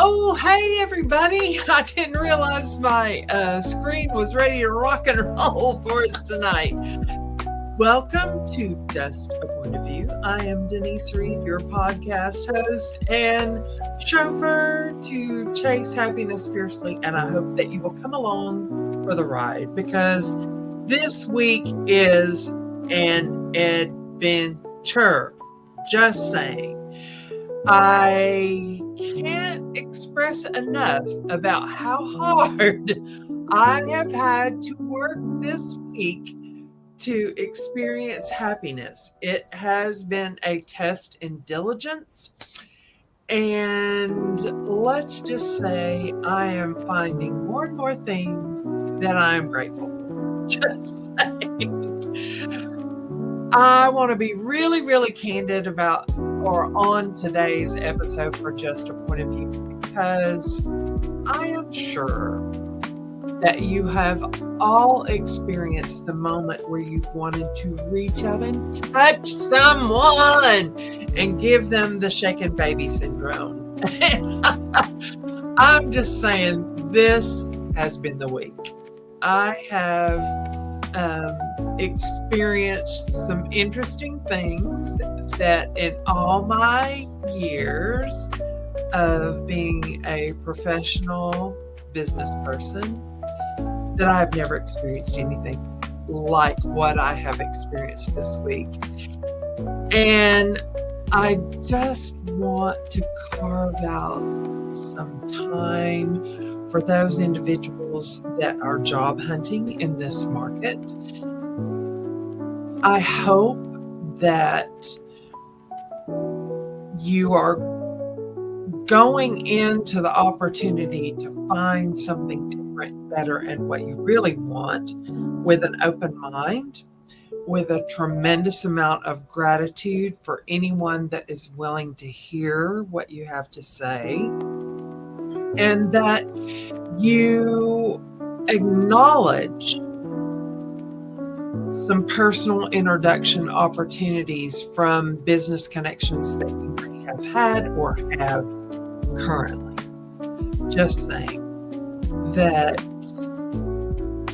Oh, hey, everybody. I didn't realize my screen was ready to rock and roll for us tonight. Welcome to Just a Point of View. I am Denise Reed, your podcast host and chauffeur to chase happiness fiercely. And I hope that you will come along for the ride because this week is an adventure. Just saying. I can't express enough about how hard I have had to work this week to experience happiness. It has been a test in diligence, and let's just say I am finding more and more things that I'm grateful for. Just saying. I want to be really, really candid about or on today's episode for Just a Point of View because I am sure that you have all experienced the moment where you've wanted to reach out and touch someone and give them the shaken baby syndrome. I'm just saying this has been the week. I have experienced some interesting things that in all my years of being a professional business person, that I've never experienced anything like what I have experienced this week. And I just want to carve out some time for those individuals that are job hunting in this market. I hope that you are going into the opportunity to find something different, better, and what you really want with an open mind, with a tremendous amount of gratitude for anyone that is willing to hear what you have to say, and that you acknowledge some personal introduction opportunities from business connections that you may have had or have currently. Just saying that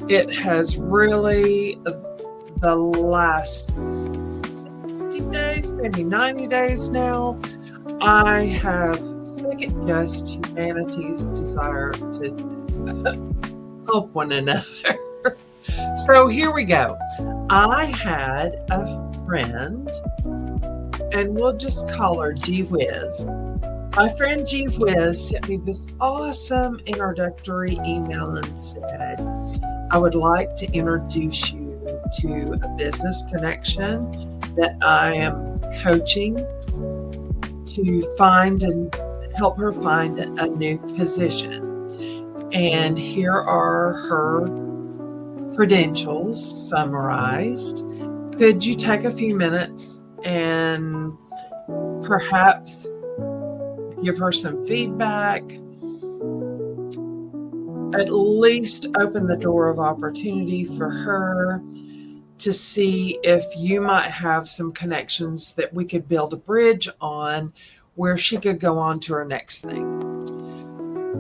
it has really, the last 60 days, maybe 90 days now, I have second-guessed humanity's desire to help one another. So here we go. I had a friend, and we'll just call her Gee Whiz. My friend Gee Whiz sent me this awesome introductory email and said, I would like to introduce you to a business connection that I am coaching to find and help her find a new position. And here are her credentials summarized. Could you take a few minutes and perhaps give her some feedback, at least open the door of opportunity for her to see if you might have some connections that we could build a bridge on where she could go on to her next thing.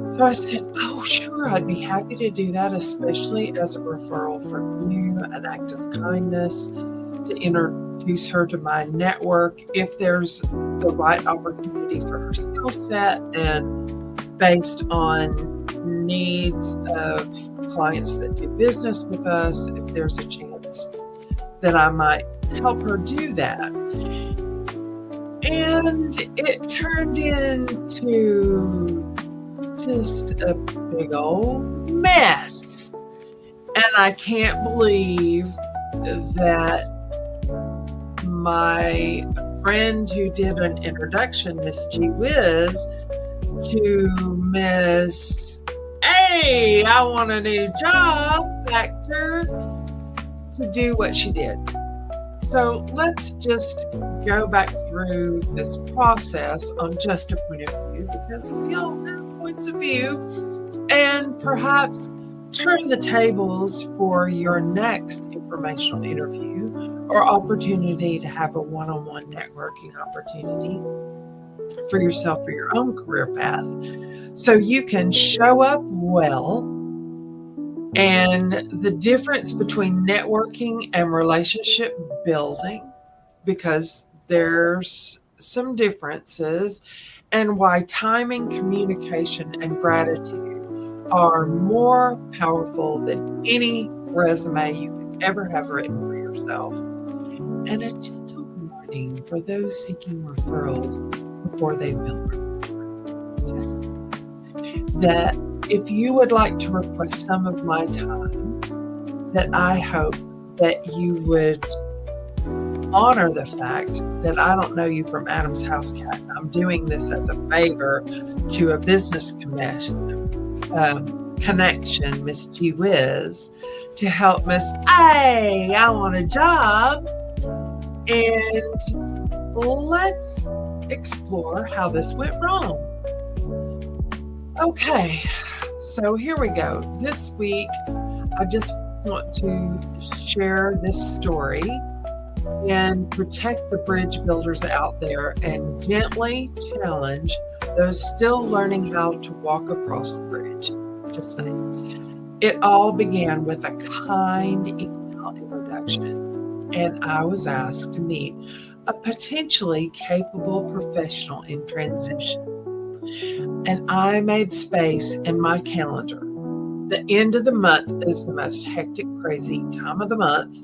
So I said, oh, sure, I'd be happy to do that, especially as a referral from you, an act of kindness, to introduce her to my network if there's the right opportunity for her skill set and based on needs of clients that do business with us, if there's a chance that I might help her do that. And it turned into just a big old mess. And I can't believe that my friend who did an introduction, Miss Gee Whiz, to Miss Hey, I want a new job factor to do what she did. So let's just go back through this process on just a point of view because we all have points of view and perhaps turn the tables for your next informational interview or opportunity to have a one-on-one networking opportunity. for yourself for your own career path. So you can show up well. And the difference between networking and relationship building, because there's some differences, and why timing, communication, and gratitude are more powerful than any resume you could ever have written for yourself. And a gentle warning for those seeking referrals before they build rapport. Just that if you would like to request some of my time, that I hope that you would honor the fact that I don't know you from Adam's house cat. I'm doing this as a favor to a business connection, Miss G Whiz, to help Miss A. I want a job. And let's explore how this went wrong. Okay, so here we go. This week, I just want to share this story and protect the bridge builders out there and gently challenge those still learning how to walk across the bridge. Just saying. It all began with a kind email introduction, and I was asked to meet a potentially capable professional in transition. And I made space in my calendar. The end of the month is the most hectic, crazy time of the month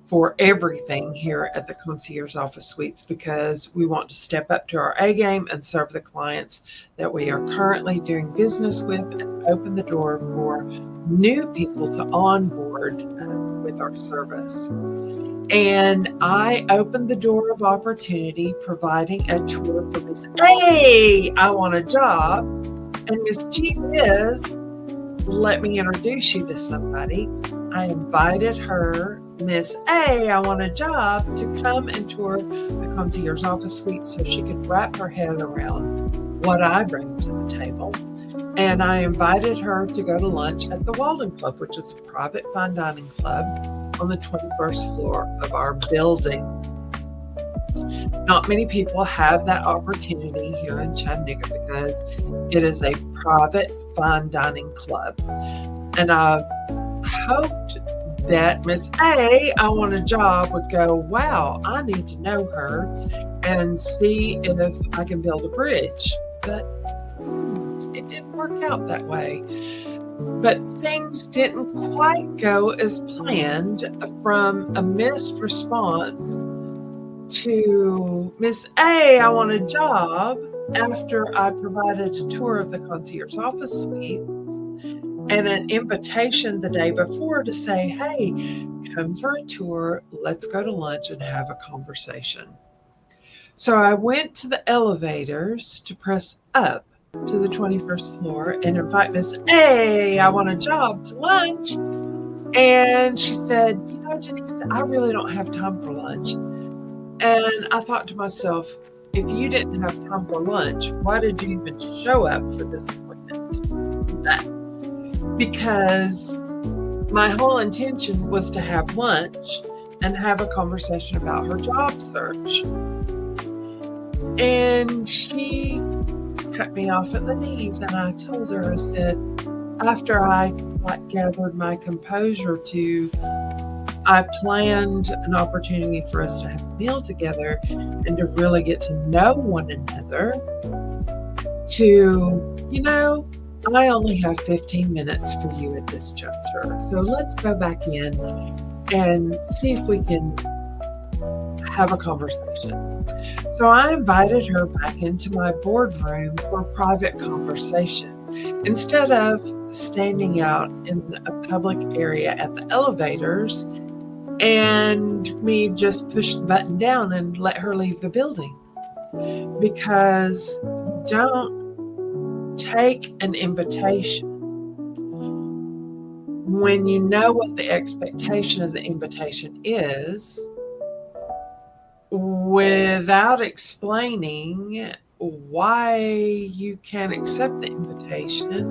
for everything here at the Concierge Office Suites, because we want to step up to our A game and serve the clients that we are currently doing business with and open the door for new people to onboard with our service. And I opened the door of opportunity, providing a tour for Miss A. I want a job. And Miss G is, let me introduce you to somebody. I invited her, Miss A, I want a job, to come and tour the Concierge Office Suite so she could wrap her head around what I bring to the table. And I invited her to go to lunch at the Walden Club, which is a private fine dining club on the 21st floor of our building. Not many people have that opportunity here in Chattanooga because it is a private fine dining club. And I hoped that Miss A, I want a job, would go, wow, I need to know her and see if I can build a bridge. But it didn't work out that way. But things didn't quite go as planned from a missed response to Miss A, I want a job, after I provided a tour of the Concierge Office Suite and an invitation the day before to say, hey, come for a tour, let's go to lunch and have a conversation. So I went to the elevators to press up to the 21st floor and invite Miss A, I want a job, to lunch. And she said, Denise, I really don't have time for lunch. And I thought to myself, if you didn't have time for lunch, why did you even show up for this appointment? Because my whole intention was to have lunch and have a conversation about her job search. And she cut me off at the knees, and I told her, I said, after I gathered my composure I planned an opportunity for us to have a meal together and to really get to know one another, I only have 15 minutes for you at this juncture. So let's go back in and see if we can have a conversation. So I invited her back into my boardroom for a private conversation. Instead of standing out in a public area at the elevators and me just push the button down and let her leave the building. Because you don't take an invitation when you know what the expectation of the invitation is without explaining why you can't accept the invitation,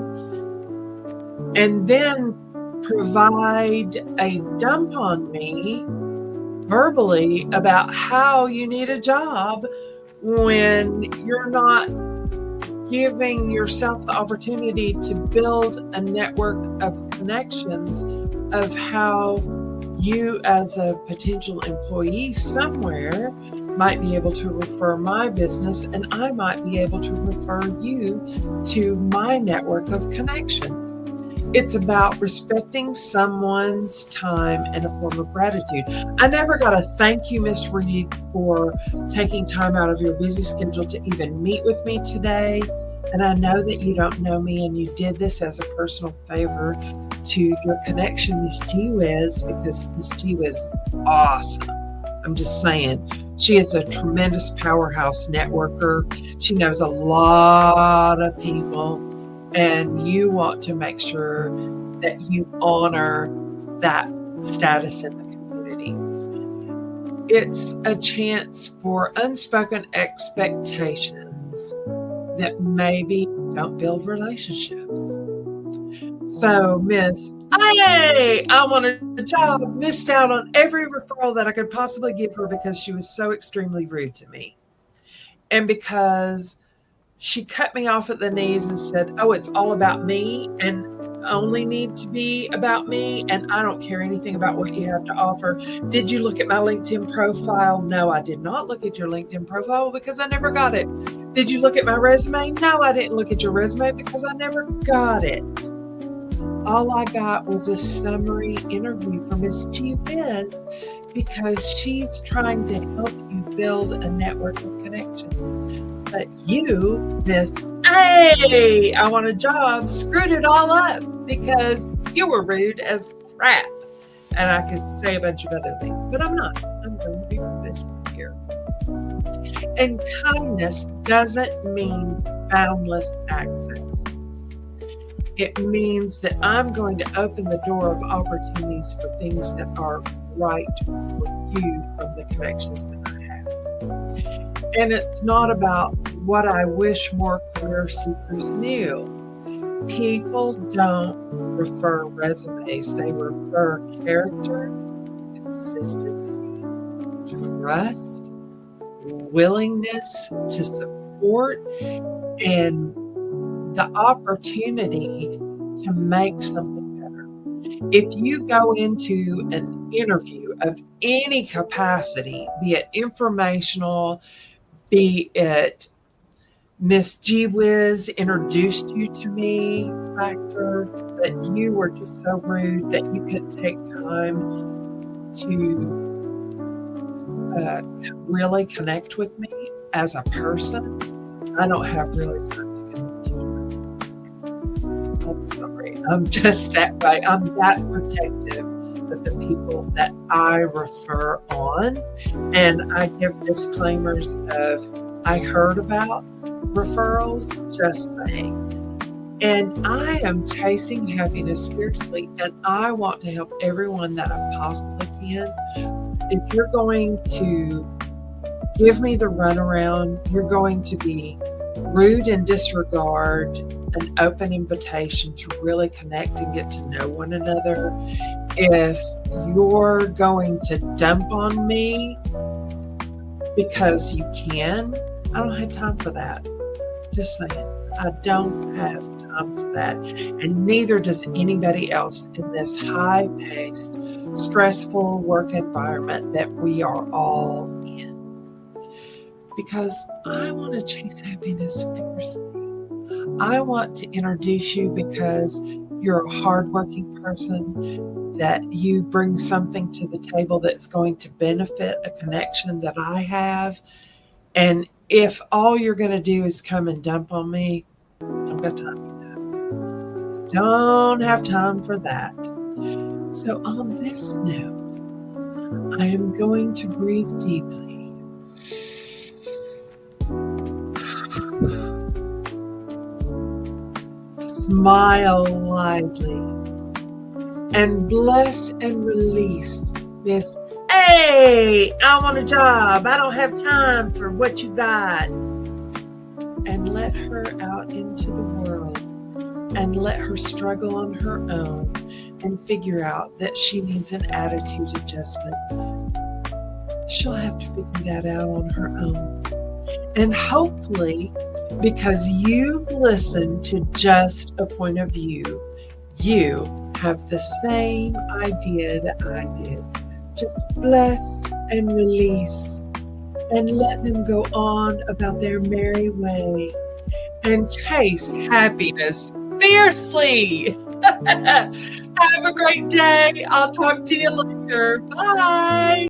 and then provide a dump on me verbally about how you need a job when you're not giving yourself the opportunity to build a network of connections of how you as a potential employee somewhere might be able to refer my business, and I might be able to refer you to my network of connections. It's about respecting someone's time and a form of gratitude. I never got a thank you, Miss Reed, for taking time out of your busy schedule to even meet with me today. And I know that you don't know me, and you did this as a personal favor to your connection, Miss G Wiz, because Miss G Wiz is awesome. I'm just saying, she is a tremendous powerhouse networker. She knows a lot of people, and you want to make sure that you honor that status in the community. It's a chance for unspoken expectations that maybe don't build relationships. So, Miss A, I want a job, missed out on every referral that I could possibly give her because she was so extremely rude to me. And because she cut me off at the knees and said, oh, it's all about me and only need to be about me, and I don't care anything about what you have to offer. Did you look at my LinkedIn profile? No, I did not look at your LinkedIn profile because I never got it. Did you look at my resume? No, I didn't look at your resume because I never got it. All I got was a summary interview from Miss G Wiz because she's trying to help you build a network of connections. But you, Miss A, I want a job, screwed it all up because you were rude as crap. And I could say a bunch of other things, but I'm not. I'm going to be professional here. And kindness doesn't mean boundless access. It means that I'm going to open the door of opportunities for things that are right for you from the connections that I have. And it's not about what I wish more career seekers knew. People don't refer resumes, they refer character, consistency, trust, willingness to support, and the opportunity to make something better. If you go into an interview of any capacity, be it informational, be it Miss G Wiz introduced you to me factor, but you were just so rude that you couldn't take time to really connect with me as a person, I don't have really time to connect to you. I'm sorry. I'm just that way. I'm that protective of the people that I refer on. And I give disclaimers of, I heard about referrals, just saying. And I am chasing happiness fiercely, and I want to help everyone that I possibly can. If you're going to give me the runaround, you're going to be rude and disregard an open invitation to really connect and get to know one another. If you're going to dump on me because you can, I don't have time for that. Just saying, I don't have time for that. And neither does anybody else in this high-paced, stressful work environment that we are all in. Because I want to chase happiness fiercely. I want to introduce you because you're a hardworking person, that you bring something to the table that's going to benefit a connection that I have. And if all you're going to do is come and dump on me, I don't got time for that. Just don't have time for that. So on this note, I am going to breathe deeply. Smile widely and bless and release Miss Hey, I want a job. I don't have time for what you got. And let her out into the world and let her struggle on her own and figure out that she needs an attitude adjustment. She'll have to figure that out on her own. And hopefully, because you've listened to just a point of view, you have the same idea that I did. Just bless and release and let them go on about their merry way and chase happiness fiercely. Have a great day. I'll talk to you later. Bye.